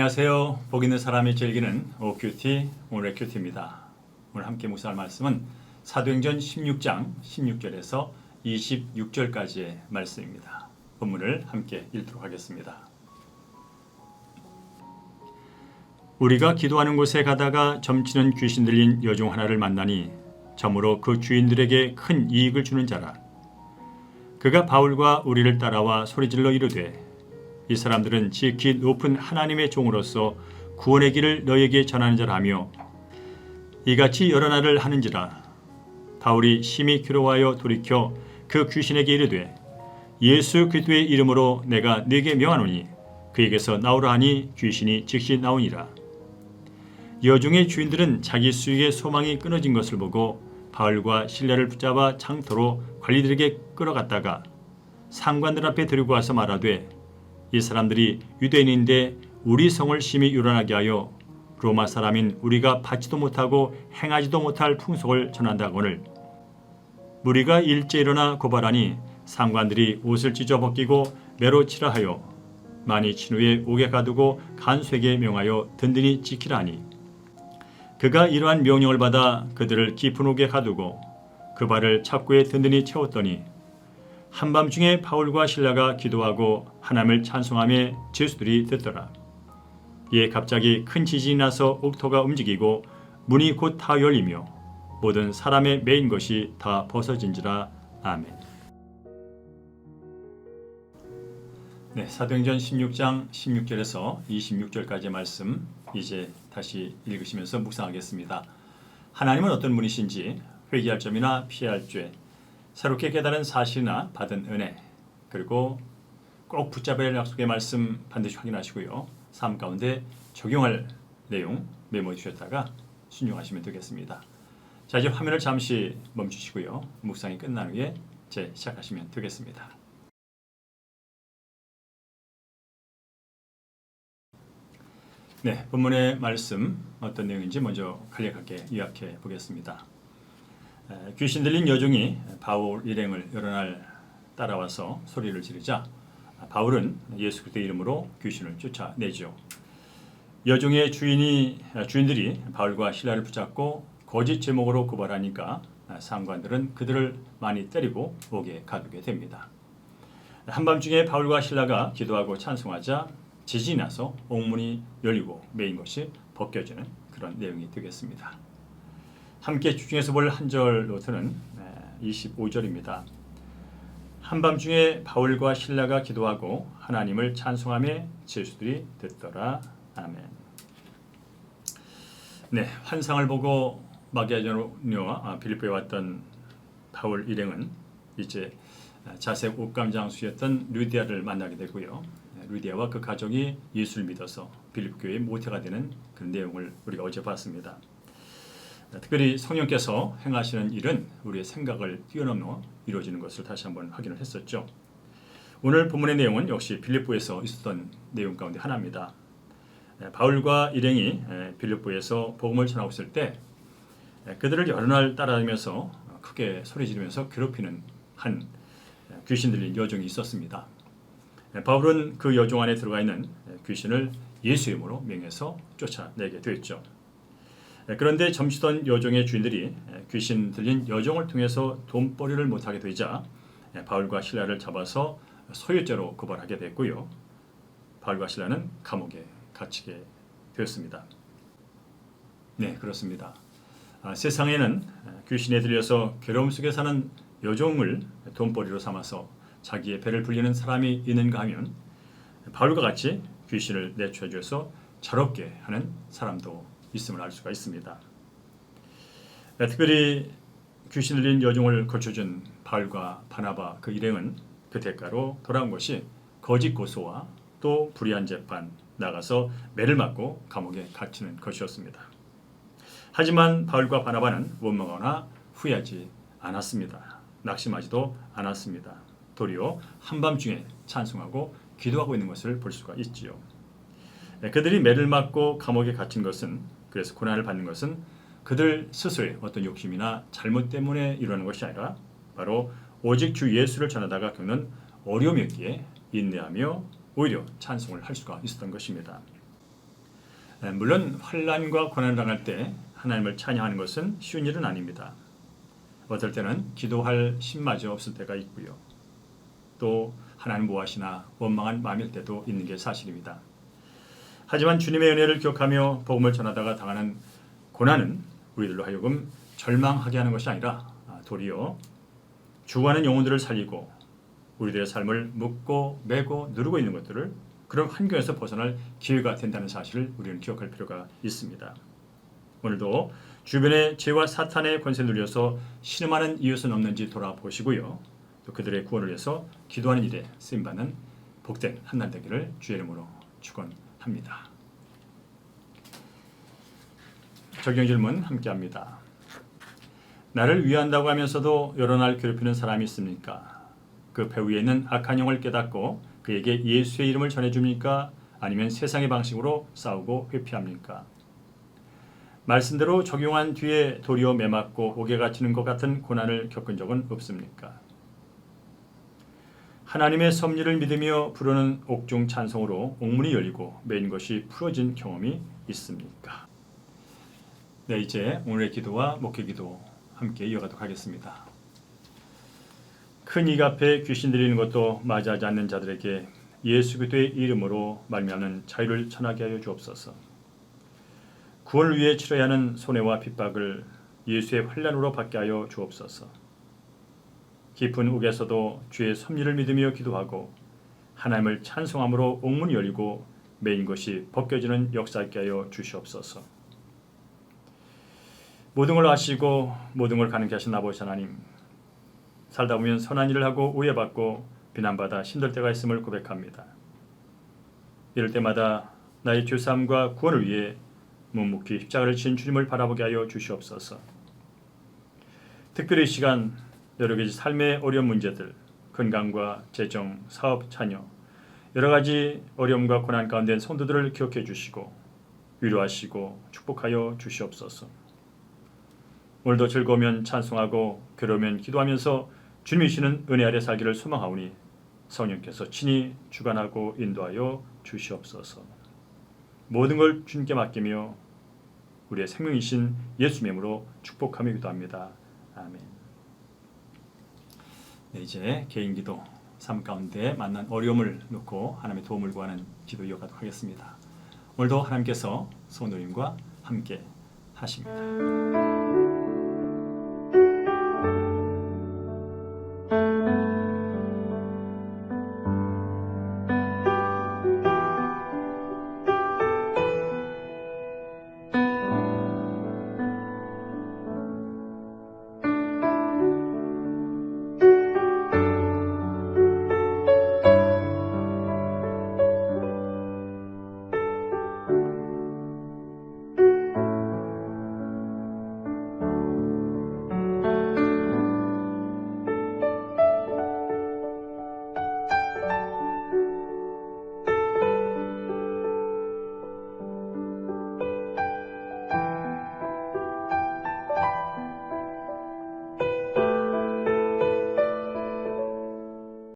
안녕하세요. 복 있는 사람이 즐기는 OQT 오늘의 큐티입니다. 오늘 함께 묵상할 말씀은 사도행전 16장 16절에서 26절까지의 말씀입니다. 본문을 함께 읽도록 하겠습니다. 우리가 기도하는 곳에 가다가 점치는 귀신 들린 여종 하나를 만나니 점으로 그 주인들에게 큰 이익을 주는 자라. 그가 바울과 우리를 따라와 소리질러 이르되 이 사람들은 지극히 높은 하나님의 종으로서 구원의 길을 너에게 전하는 자라며 이같이 여러 날을 하는지라. 바울이 심히 괴로워하여 돌이켜 그 귀신에게 이르되 예수 그리스도의 이름으로 내가 네게 명하노니 그에게서 나오라 하니 귀신이 즉시 나오니라. 여종의 주인들은 자기 수익의 소망이 끊어진 것을 보고 바울과 실라를 붙잡아 창터로 관리들에게 끌어갔다가 상관들 앞에 데리고 와서 말하되 이 사람들이 유대인인데 우리 성을 심히 요란하게 하여 로마 사람인 우리가 받지도 못하고 행하지도 못할 풍속을 전한다거늘. 무리가 일제 일어나 고발하니 상관들이 옷을 찢어 벗기고 매로 치라 하여 많이 친 후에 옥에 가두고 간수에게 명하여 든든히 지키라 하니 그가 이러한 명령을 받아 그들을 깊은 옥에 가두고 그 발을 착고에 든든히 채웠더니 한밤중에 바울과 실라가 기도하고 하나님을 찬송하며 제수들이 듣더라. 이에 갑자기 큰 지진이 나서 옥토가 움직이고 문이 곧 다 열리며 모든 사람의 매인 것이 다 벗어진지라. 아멘. 네, 사도행전 16장 16절에서 26절까지의 말씀 이제 다시 읽으시면서 묵상하겠습니다. 하나님은 어떤 분이신지 회개할 점이나 피할 죄, 새롭게 깨달은 사실이나 받은 은혜, 그리고 꼭 붙잡아야 할 약속의 말씀 반드시 확인하시고요. 삶 가운데 적용할 내용 메모해 주셨다가 순종하시면 되겠습니다. 자, 이제 화면을 잠시 멈추시고요. 묵상이 끝난 후에 이제 시작하시면 되겠습니다. 네, 본문의 말씀 어떤 내용인지 먼저 간략하게 요약해 보겠습니다. 귀신 들린 여종이 바울 일행을 여러 날 따라와서 소리를 지르자 바울은 예수 그리스도의 이름으로 귀신을 쫓아내죠. 여종의 주인들이 바울과 실라를 붙잡고 거짓 제목으로 고발하니까 상관들은 그들을 많이 때리고 옥에 가두게 됩니다. 한밤중에 바울과 실라가 기도하고 찬송하자 지진이 나서 옥문이 열리고 메인 것이 벗겨지는 그런 내용이 되겠습니다. 함께 집중해서 볼 한 절 노트는 25절입니다. 한밤중에 바울과 실라가 기도하고 하나님을 찬송하며 제수들이 듣더라. 아멘. 네, 환상을 보고 마게도냐와 빌립보에 왔던 바울 일행은 이제 자색 옷감 장수였던 루디아를 만나게 되고요. 루디아와 그 가족이 예수를 믿어서 빌립보 교회의 모태가 되는 그런 내용을 우리가 어제 봤습니다. 특별히 성령께서 행하시는 일은 우리의 생각을 뛰어넘어 이루어지는 것을 다시 한번 확인을 했었죠. 오늘 본문의 내용은 역시 빌립보에서 있었던 내용 가운데 하나입니다. 바울과 일행이 빌립보에서 복음을 전하고 있을 때 그들을 여러 날 따라다니면서 크게 소리 지르면서 괴롭히는 한 귀신 들린 여종이 있었습니다. 바울은 그 여종 안에 들어가 있는 귀신을 예수 이름으로 명해서 쫓아내게 되었죠. 그런데 점치던 여종의 주인들이 귀신 들린 여종을 통해서 돈벌이를 못하게 되자 바울과 실라를 잡아서 소유죄로 고발하게 됐고요. 바울과 실라는 감옥에 갇히게 되었습니다. 네, 그렇습니다. 세상에는 귀신에 들려서 괴로움 속에 사는 여종을 돈벌이로 삼아서 자기의 배를 불리는 사람이 있는가 하면 바울과 같이 귀신을 내쫓아 줘서 저렇게 하는 사람도 있음을 알 수가 있습니다. 특별히 귀신 들린 여종을 거쳐준 바울과 바나바 그 일행은 그 대가로 돌아온 것이 거짓 고소와 또 불의한 재판, 나가서 매를 맞고 감옥에 갇히는 것이었습니다. 하지만 바울과 바나바는 원망하거나 후회하지 않았습니다. 낙심하지도 않았습니다. 도리어 한밤중에 찬송하고 기도하고 있는 것을 볼 수가 있지요. 그들이 매를 맞고 감옥에 갇힌 것은, 그래서 고난을 받는 것은 그들 스스로의 어떤 욕심이나 잘못 때문에 일어나는 것이 아니라 바로 오직 주 예수를 전하다가 겪는 어려움이었기에 인내하며 오히려 찬송을 할 수가 있었던 것입니다. 물론 환난과 고난을 당할 때 하나님을 찬양하는 것은 쉬운 일은 아닙니다. 어떨 때는 기도할 힘마저 없을 때가 있고요. 또 하나님 무엇이나 원망한 마음일 때도 있는 게 사실입니다. 하지만 주님의 은혜를 기억하며 복음을 전하다가 당하는 고난은 우리들로 하여금 절망하게 하는 것이 아니라 도리어 죽어가는 영혼들을 살리고 우리들의 삶을 묶고 매고 누르고 있는 것들을 그런 환경에서 벗어날 기회가 된다는 사실을 우리는 기억할 필요가 있습니다. 오늘도 주변의 죄와 사탄의 권세를 누려서 신음하는 이웃은 없는지 돌아보시고요. 또 그들의 구원을 위해서 기도하는 일에 쓰임받는 복된 한날 되기를 주의 이름으로 축원합니다. 적용 질문 함께합니다. 나를 위한다고 하면서도 여러 날 괴롭히는 사람이 있습니까? 그 배 위에 있는 악한 영을 깨닫고 그에게 예수의 이름을 전해줍니까? 아니면 세상의 방식으로 싸우고 회피합니까? 말씀대로 적용한 뒤에 도리어 매맞고 옥에 갇히는 것 같은 고난을 겪은 적은 없습니까? 하나님의 섭리를 믿으며 부르는 옥중 찬송으로 옥문이 열리고 메인 것이 풀어진 경험이 있습니까? 네, 이제 오늘의 기도와 목회 기도 함께 이어가도록 하겠습니다. 큰 이익 앞에 귀신 들리는 것도 맞이하지 않는 자들에게 예수 그리스도의 이름으로 말미암는 자유를 전하게 하여 주옵소서. 구원을 위해 치러야 하는 손해와 핍박을 예수의 환난으로 받게 하여 주옵소서. 깊은 옥에서도 주의 섭리를 믿으며 기도하고 하나님을 찬송함으로 옥문이 열리고 메인 것이 벗겨지는 역사 있게 하여 주시옵소서. 모든 걸 아시고 모든 걸 가능케 하신 아버지 하나님, 살다 보면 선한 일을 하고 오해받고 비난받아 힘들 때가 있음을 고백합니다. 이럴 때마다 나의 죄사함과 구원을 위해 묵묵히 십자가를 진 주님을 바라보게 하여 주시옵소서. 특별히 이 시간 여러 가지 삶의 어려운 문제들, 건강과 재정, 사업, 자녀, 여러 가지 어려움과 고난 가운데 성도들을 기억해 주시고 위로하시고 축복하여 주시옵소서. 오늘도 즐거우면 찬송하고 괴로우면 기도하면서 주님이시는 은혜 아래 살기를 소망하오니 성령께서 친히 주관하고 인도하여 주시옵소서. 모든 걸 주님께 맡기며 우리의 생명이신 예수님의 이름으로 축복하며 기도합니다. 아멘. 네, 이제 개인 기도, 삶 가운데 만난 어려움을 놓고 하나님의 도움을 구하는 기도 이어가도록 하겠습니다. 오늘도 하나님께서 성도님과 함께 하십니다.